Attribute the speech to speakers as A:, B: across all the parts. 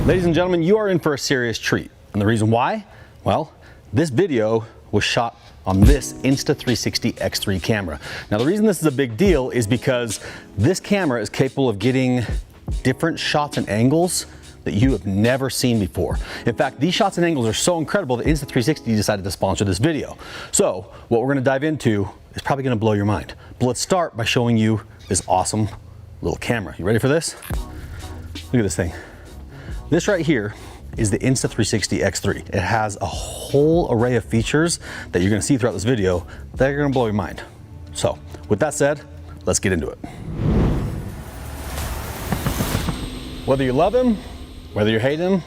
A: Ladies and gentlemen, you are in for a serious treat. And the reason why? Well, this video was shot on this Insta360 X3 camera. Now, the reason this is a big deal is because this camera is capable of getting different shots and angles that you have never seen before. In fact, these shots and angles are so incredible that Insta360 decided to sponsor this video. So what we're gonna dive into is probably gonna blow your mind. But let's start by showing you this awesome little camera. You ready for this? Look at this thing. This right here is the Insta360 X3. It has a whole array of features that you're gonna see throughout this video that are gonna blow your mind. So with that said, let's get into it. Whether you love him, whether you hate him,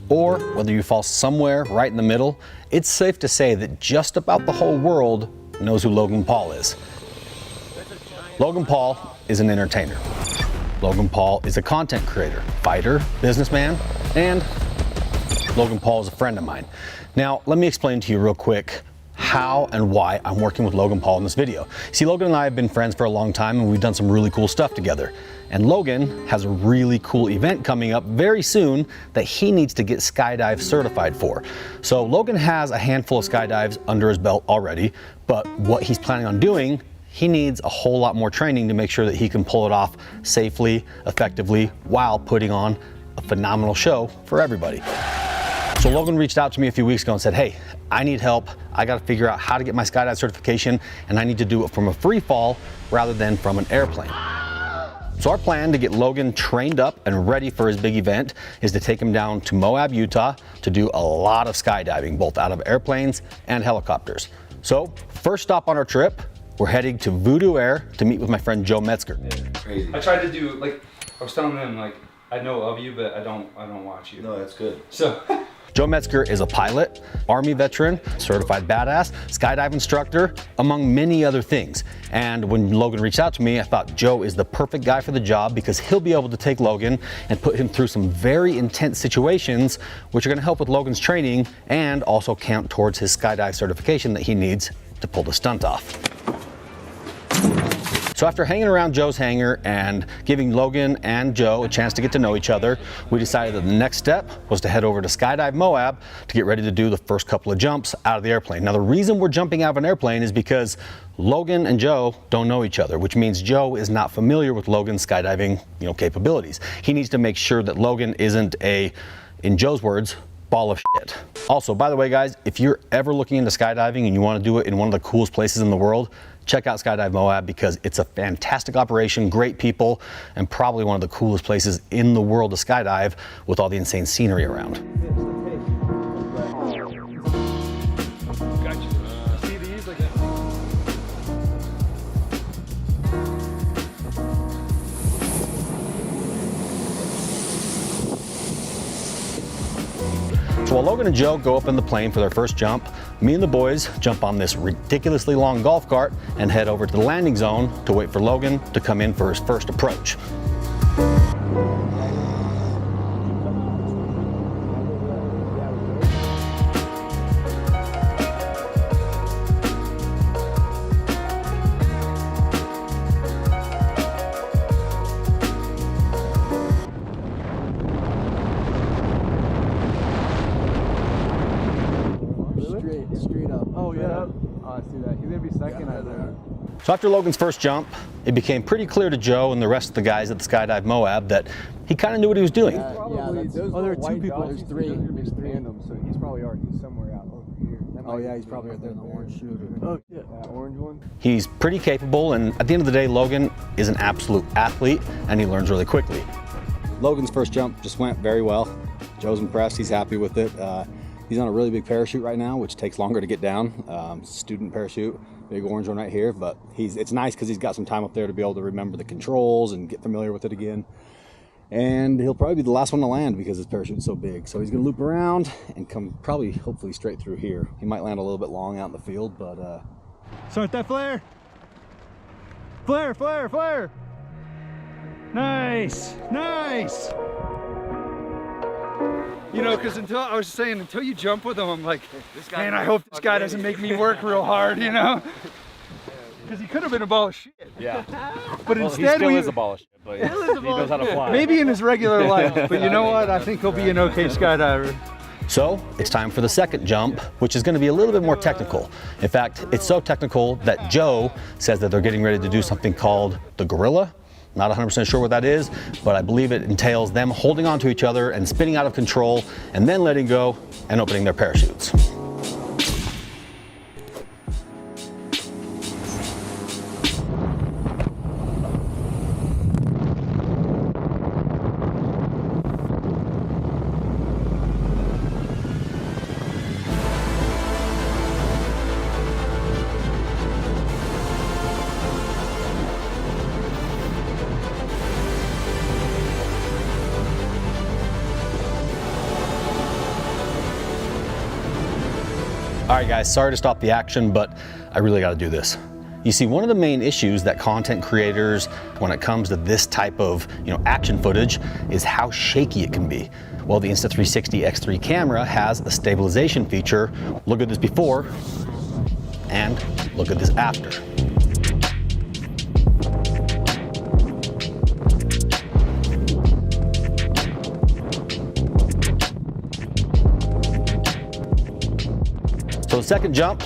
A: or whether you fall somewhere right in the middle, it's safe to say that just about the whole world knows who Logan Paul is. Logan Paul is an entertainer. Logan Paul is a content creator, fighter, businessman, and Logan Paul is a friend of mine. Now, let me explain to you real quick how and why I'm working with Logan Paul in this video. See, Logan and I have been friends for a long time and we've done some really cool stuff together. And Logan has a really cool event coming up very soon that he needs to get skydive certified for. So Logan has a handful of skydives under his belt already, but what he's planning on doing, he needs a whole lot more training to make sure that he can pull it off safely, effectively, while putting on a phenomenal show for everybody. So Logan reached out to me a few weeks ago and said, hey, I need help. I got to figure out how to get my skydive certification, and I need to do it from a free fall rather than from an airplane. So our plan to get Logan trained up and ready for his big event is to take him down to Moab, Utah to do a lot of skydiving, both out of airplanes and helicopters. So first stop on our trip, we're heading to Voodoo Air to meet with my friend Joe Metzger.
B: Yeah, crazy. I tried to do, like, I was telling them, like, I know of you, but I don't watch you.
C: No, that's good.
B: So.
A: Joe Metzger is a pilot, Army veteran, certified badass, skydive instructor, among many other things. And when Logan reached out to me, I thought Joe is the perfect guy for the job because he'll be able to take Logan and put him through some very intense situations, which are gonna help with Logan's training and also count towards his skydive certification that he needs to pull the stunt off. So after hanging around Joe's hangar and giving Logan and Joe a chance to get to know each other, we decided that the next step was to head over to Skydive Moab to get ready to do the first couple of jumps out of the airplane. Now, the reason we're jumping out of an airplane is because Logan and Joe don't know each other, which means Joe is not familiar with Logan's skydiving, capabilities. He needs to make sure that Logan isn't a, in Joe's words, ball of shit. Also, by the way, guys, if you're ever looking into skydiving and you want to do it in one of the coolest places in the world, check out Skydive Moab because it's a fantastic operation, great people, and probably one of the coolest places in the world to skydive with all the insane scenery around.
B: See these? Like
A: So while Logan and Joe go up in the plane for their first jump, me and the boys jump on this ridiculously long golf cart and head over to the landing zone to wait for Logan to come in for his first approach.
D: Straight up. Oh, yeah. Oh, I see that. He's going to be second out there.
A: So after Logan's first jump, it became pretty clear to Joe and the rest of the guys at the Skydive Moab that he kind of knew what he was doing.
D: Yeah, there are two people. There's three in them, so he's probably already somewhere out over here. Oh, yeah, he's probably right there in the orange shooter. Oh, yeah. That orange one?
A: He's pretty capable, and at the end of the day, Logan is an absolute athlete, and he learns really quickly.
E: Logan's first jump just went very well. Joe's impressed. He's happy with it. He's on a really big parachute right now, which takes longer to get down. Student parachute, big orange one right here, but it's nice because he's got some time up there to be able to remember the controls and get familiar with it again. And he'll probably be the last one to land because his parachute's so big. So he's gonna loop around and come probably, hopefully straight through here. He might land a little bit long out in the field, but
F: Start that flare. Flare, flare, flare. Nice, nice. You know, because until you jump with him, I'm like, man, I hope this guy doesn't make me work real hard, you know? because he could have been a ball of shit.
E: Yeah.
F: But
E: Well,
F: instead,
E: he still is a ball of shit, but he knows how to fly.
F: maybe in his regular life. But you know what? I think he'll be an okay skydiver.
A: So it's time for the second jump, which is going to be a little bit more technical. In fact, it's so technical that Joe says that they're getting ready to do something called the gorilla. Not 100% sure what that is, but I believe it entails them holding onto each other and spinning out of control and then letting go and opening their parachutes. All right guys, sorry to stop the action, but I really gotta do this. You see, one of the main issues that content creators, when it comes to this type of action footage, is how shaky it can be. Well, the Insta360 X3 camera has a stabilization feature. Look at this before, and look at this after. So the second jump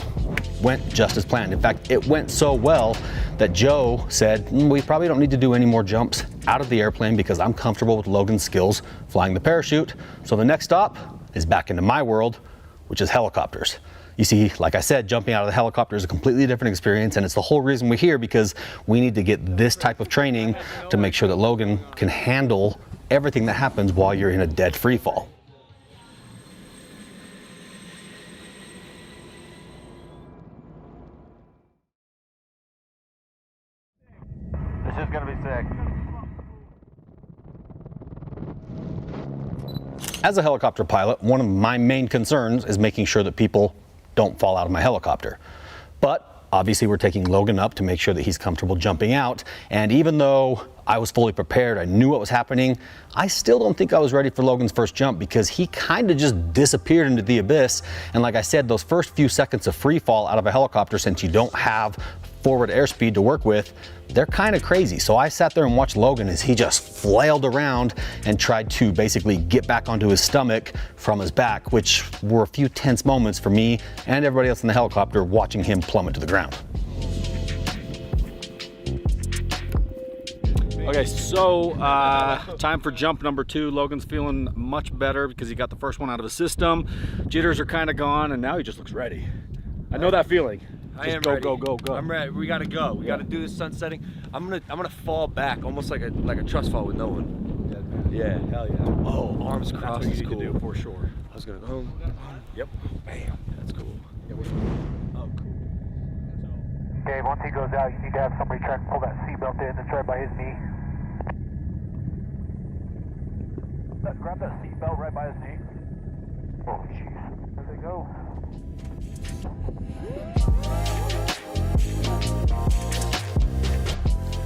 A: went just as planned. In fact, it went so well that Joe said, we probably don't need to do any more jumps out of the airplane because I'm comfortable with Logan's skills flying the parachute. So the next stop is back into my world, which is helicopters. You see, like I said, jumping out of the helicopter is a completely different experience, and it's the whole reason we're here, because we need to get this type of training to make sure that Logan can handle everything that happens while you're in a dead free fall.
F: This is gonna be sick.
A: As a helicopter pilot, one of my main concerns is making sure that people don't fall out of my helicopter. But obviously we're taking Logan up to make sure that he's comfortable jumping out. And even though I was fully prepared, I knew what was happening, I still don't think I was ready for Logan's first jump because he kind of just disappeared into the abyss. And like I said, those first few seconds of free fall out of a helicopter, since you don't have forward airspeed to work with, they're kind of crazy. So I sat there and watched Logan as he just flailed around and tried to basically get back onto his stomach from his back, which were a few tense moments for me and everybody else in the helicopter watching him plummet to the ground.
E: Okay, so time for jump number 2. Logan's feeling much better because he got the first one out of his system. Jitters are kind of gone, and now he just looks ready. I know that feeling.
C: I am
E: go,
C: ready.
E: go.
C: I'm ready. We gotta go. We gotta do this sunsetting. I'm gonna fall back, almost like a trust fall with no one. Yeah.
E: Hell yeah.
C: Oh, arms
E: That's
C: crossed
E: what
C: is
E: you need
C: cool.
E: to do for sure.
C: I was gonna go.
E: Yep.
C: Bam. That's cool.
E: Yeah, which one? Oh, cool.
G: Dave, once he goes out, you need to have somebody try and pull that seatbelt in that's right by his knee. Grab that seatbelt right by his knee. Oh, jeez. There they go.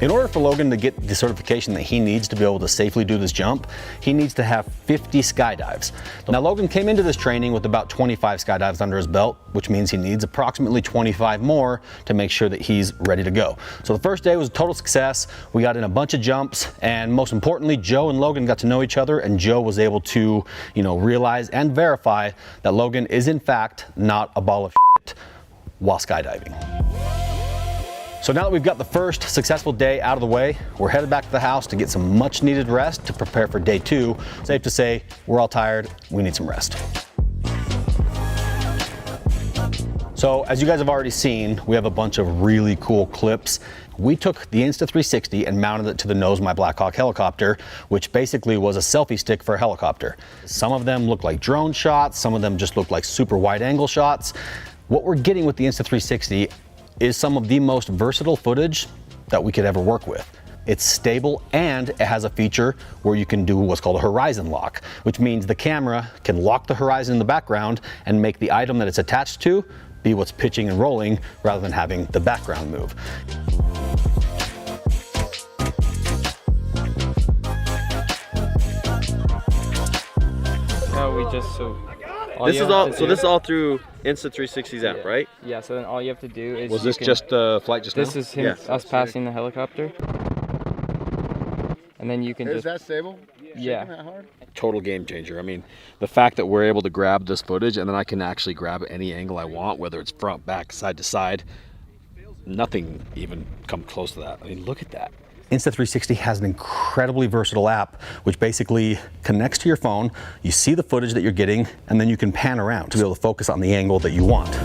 A: In order for Logan to get the certification that he needs to be able to safely do this jump, he needs to have 50 skydives. Now, Logan came into this training with about 25 skydives under his belt, which means he needs approximately 25 more to make sure that he's ready to go. So the first day was a total success. We got in a bunch of jumps, and most importantly, Joe and Logan got to know each other, and Joe was able to, realize and verify that Logan is in fact not a ball of shit while skydiving. So now that we've got the first successful day out of the way, we're headed back to the house to get some much needed rest to prepare for day 2. Safe to say, we're all tired, we need some rest. So as you guys have already seen, we have a bunch of really cool clips. We took the Insta360 and mounted it to the nose of my Blackhawk helicopter, which basically was a selfie stick for a helicopter. Some of them look like drone shots, some of them just look like super wide angle shots. What we're getting with the Insta360 is some of the most versatile footage that we could ever work with. It's stable, and it has a feature where you can do what's called a horizon lock, which means the camera can lock the horizon in the background and make the item that it's attached to be what's pitching and rolling rather than having the background move.
B: No, we just
C: This is all. So this is all through Insta360's app, right?
H: Yeah. So then all you have to do is.
E: Was this just flight just now?
H: This is him, us passing the helicopter. And then you can
F: Is
H: just.
F: that stable?
H: Yeah.
F: Shaking that hard?
E: Total game changer. I mean, the fact that we're able to grab this footage and then I can actually grab any angle I want, whether it's front, back, side to side, nothing even come close to that. I mean, look at that.
A: Insta360 has an incredibly versatile app which basically connects to your phone. You see the footage that you're getting, and then you can pan around to be able to focus on the angle that you want.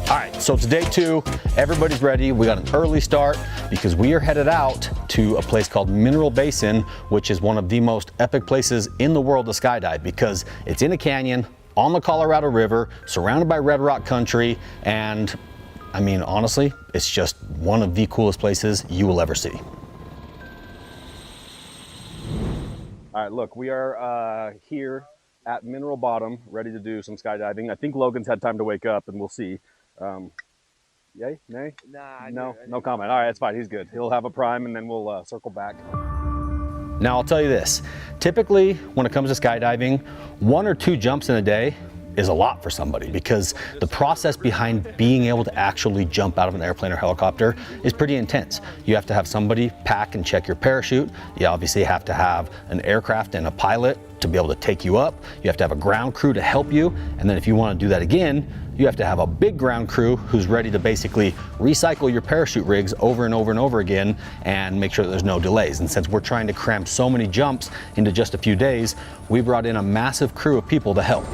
A: All right, so it's day 2. Everybody's ready. We got an early start because we are headed out to a place called Mineral Basin, which is one of the most epic places in the world to skydive because it's in a canyon on the Colorado River, surrounded by red rock country, and I mean, honestly, it's just one of the coolest places you will ever see.
E: All right, look, we are here at Mineral Bottom, ready to do some skydiving. I think Logan's had time to wake up, and we'll see. Yay? Nay?
C: Nah.
E: No comment. All right, that's fine. He's good. He'll have a prime, and then we'll circle back.
A: Now, I'll tell you this. Typically, when it comes to skydiving, 1 or 2 jumps in a day is a lot for somebody because the process behind being able to actually jump out of an airplane or helicopter is pretty intense. You have to have somebody pack and check your parachute. You obviously have to have an aircraft and a pilot to be able to take you up. You have to have a ground crew to help you. And then if you want to do that again, you have to have a big ground crew who's ready to basically recycle your parachute rigs over and over and over again and make sure that there's no delays. And since we're trying to cram so many jumps into just a few days, we brought in a massive crew of people to help.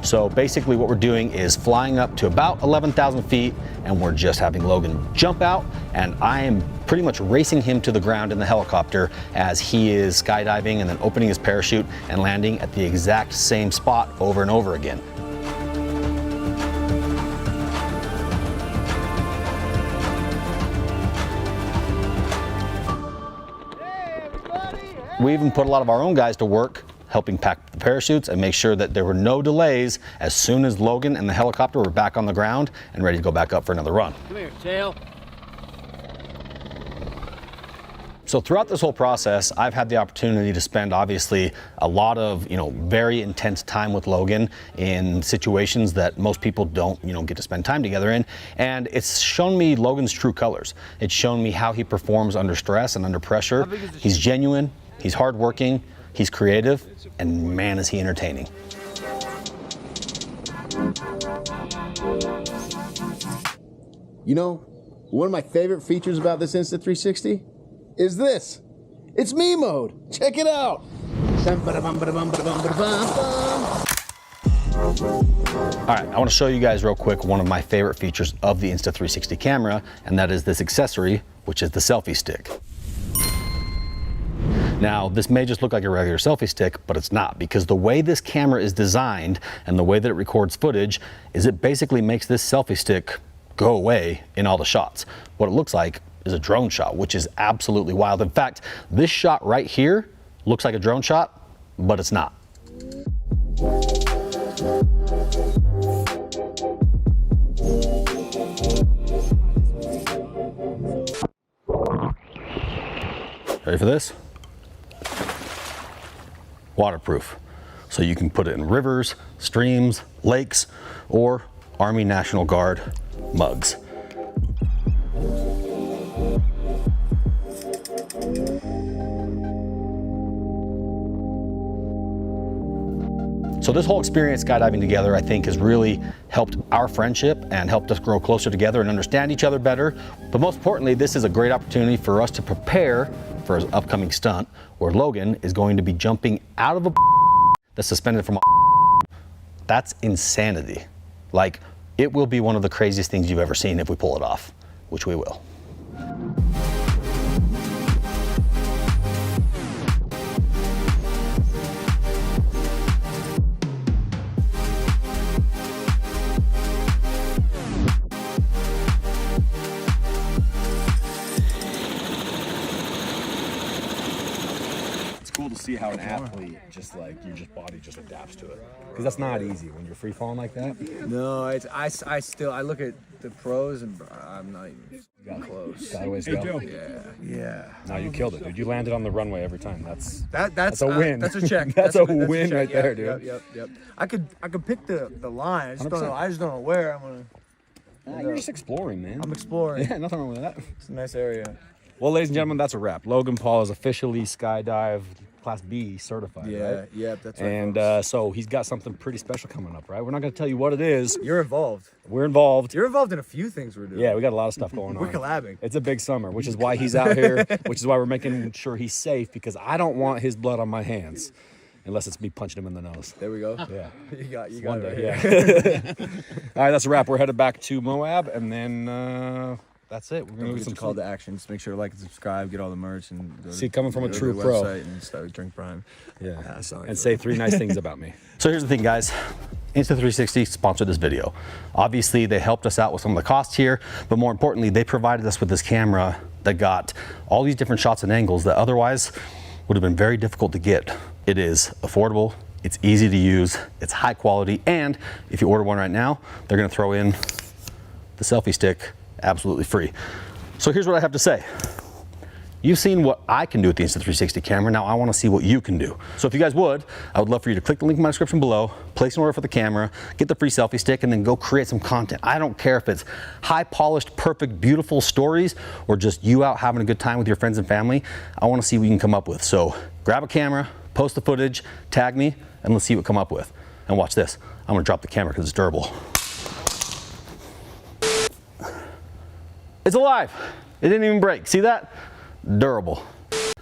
A: So basically what we're doing is flying up to about 11,000 feet and we're just having Logan jump out, and I am pretty much racing him to the ground in the helicopter as he is skydiving and then opening his parachute and landing at the exact same spot over and over again. We even put a lot of our own guys to work helping pack the parachutes and make sure that there were no delays as soon as Logan and the helicopter were back on the ground and ready to go back up for another run.
F: Come here, tail.
A: So throughout this whole process, I've had the opportunity to spend obviously a lot of, very intense time with Logan in situations that most people don't, get to spend time together in. And it's shown me Logan's true colors. It's shown me how he performs under stress and under pressure. He's genuine, he's hardworking, he's creative, and man, is he entertaining.
F: One of my favorite features about this Insta360 is this. It's me mode. Check it out.
A: All right, I want to show you guys real quick one of my favorite features of the Insta360 camera, and that is this accessory, which is the selfie stick. Now, this may just look like a regular selfie stick, but it's not, because the way this camera is designed and the way that it records footage is it basically makes this selfie stick go away in all the shots. What it looks like is a drone shot, which is absolutely wild. In fact, this shot right here looks like a drone shot, but it's not. Ready for this? Waterproof. So you can put it in rivers, streams, lakes, or Army National Guard mugs. So this whole experience skydiving together, I think, has really helped our friendship and helped us grow closer together and understand each other better. But most importantly, this is a great opportunity for us to prepare for his upcoming stunt, where Logan is going to be jumping out of a that's suspended from a. That's insanity. Like, it will be one of the craziest things you've ever seen if we pull it off, which we will.
E: cool to see how an athlete just like your body just adapts to it, because that's not easy when you're free falling like that.
D: No, I look at the pros and I'm not even close.
E: Hey Joe.
D: Yeah.
E: No, you killed it, dude. You landed on the runway every time. That's
D: That's
E: a win.
D: That's a check.
E: That's a
D: check.
E: win right there, dude.
D: Yep. I could pick the line. I just don't
E: 100%.
D: know. I just don't know where I'm gonna.
E: You're just exploring, man.
D: I'm exploring.
E: Yeah, nothing wrong with that.
D: It's a nice area.
E: Well, ladies and gentlemen, that's a wrap. Logan Paul is officially skydive Class B certified, right?
D: Yeah, that's right.
E: And so he's got something pretty special coming up, right? We're not going to tell you what it is.
D: You're involved.
E: We're involved.
D: You're involved in a few things we're doing.
E: Yeah, we got a lot of stuff going on.
D: We're collabing.
E: It's a big summer, which is why he's out here, which is why we're making sure he's safe, because I don't want his blood on my hands unless it's me punching him in the nose.
D: There we go.
E: Yeah.
D: You got
E: One
D: it.
E: day, yeah. All right, that's a wrap. We're headed back to Moab, and then that's it. We're going to
D: Get
E: do some
D: some call to action. Just make sure to like and subscribe, get all the merch, and
E: See, coming from a
D: go to
E: true
D: the
E: pro.
D: website and start with Drink Prime.
E: Yeah,
D: sorry.
E: and say 3 nice things about me.
A: So here's the thing, guys. Insta360 sponsored this video. Obviously, they helped us out with some of the costs here, but more importantly, they provided us with this camera that got all these different shots and angles that otherwise would have been very difficult to get. It is affordable, it's easy to use, it's high quality, and if you order one right now, they're gonna throw in the selfie stick absolutely free. So here's what I have to say. You've seen what I can do with the Insta360 camera. Now I want to see what you can do. So if you guys would, I would love for you to click the link in my description below, place an order for the camera, get the free selfie stick, and then go create some content. I don't care if it's high polished, perfect, beautiful stories, or just you out having a good time with your friends and family. I want to see what you can come up with. So grab a camera, post the footage, tag me, and let's see what we come up with. And watch this. I'm going to drop the camera because it's durable. It's alive. It didn't even break. See that? Durable.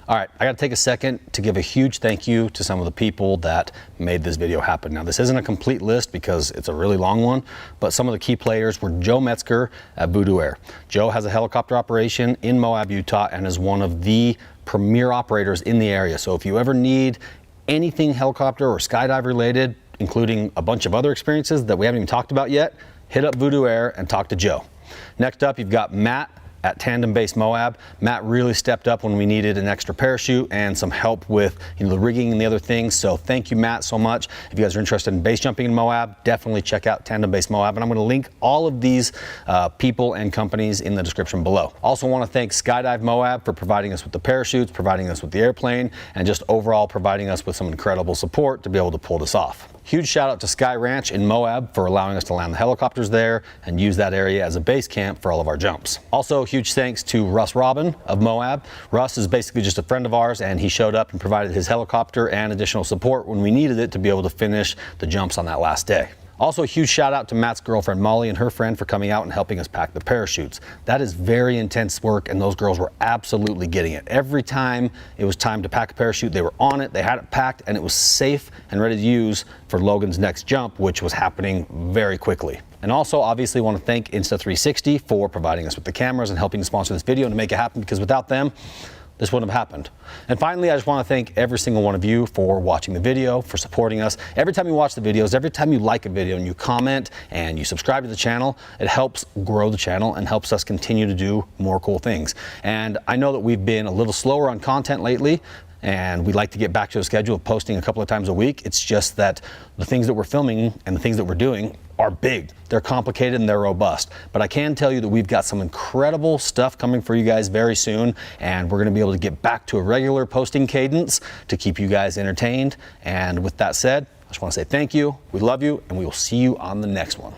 A: All right, I gotta take a second to give a huge thank you to some of the people that made this video happen. Now, this isn't a complete list because it's a really long one, but some of the key players were Joe Metzger at Voodoo Air. Joe has a helicopter operation in Moab, Utah, and is one of the premier operators in the area. So if you ever need anything helicopter or skydive related, including a bunch of other experiences that we haven't even talked about yet, hit up Voodoo Air and talk to Joe. Next up, you've got Matt at Tandem Base Moab. Matt really stepped up when we needed an extra parachute and some help with the rigging and the other things. So thank you, Matt, so much. If you guys are interested in base jumping in Moab, definitely check out Tandem Base Moab. And I'm going to link all of these people and companies in the description below. Also want to thank Skydive Moab for providing us with the parachutes, providing us with the airplane, and just overall providing us with some incredible support to be able to pull this off. Huge shout out to Sky Ranch in Moab for allowing us to land the helicopters there and use that area as a base camp for all of our jumps. Also, huge thanks to Russ Robin of Moab. Russ is basically just a friend of ours, and he showed up and provided his helicopter and additional support when we needed it to be able to finish the jumps on that last day. Also, a huge shout out to Matt's girlfriend Molly and her friend for coming out and helping us pack the parachutes. That is very intense work, and those girls were absolutely getting it. Every time it was time to pack a parachute, they were on it, they had it packed, and it was safe and ready to use for Logan's next jump, which was happening very quickly. And also, obviously, want to thank Insta360 for providing us with the cameras and helping to sponsor this video and to make it happen, because without them, this wouldn't have happened. And finally, I just want to thank every single one of you for watching the video, for supporting us. Every time you watch the videos, every time you like a video and you comment and you subscribe to the channel, it helps grow the channel and helps us continue to do more cool things. And I know that we've been a little slower on content lately, and we'd like to get back to a schedule of posting a couple of times a week. It's just that the things that we're filming and the things that we're doing are big. They're complicated and they're robust. But I can tell you that we've got some incredible stuff coming for you guys very soon, and we're gonna be able to get back to a regular posting cadence to keep you guys entertained. And with that said, I just wanna say thank you, we love you, and we will see you on the next one.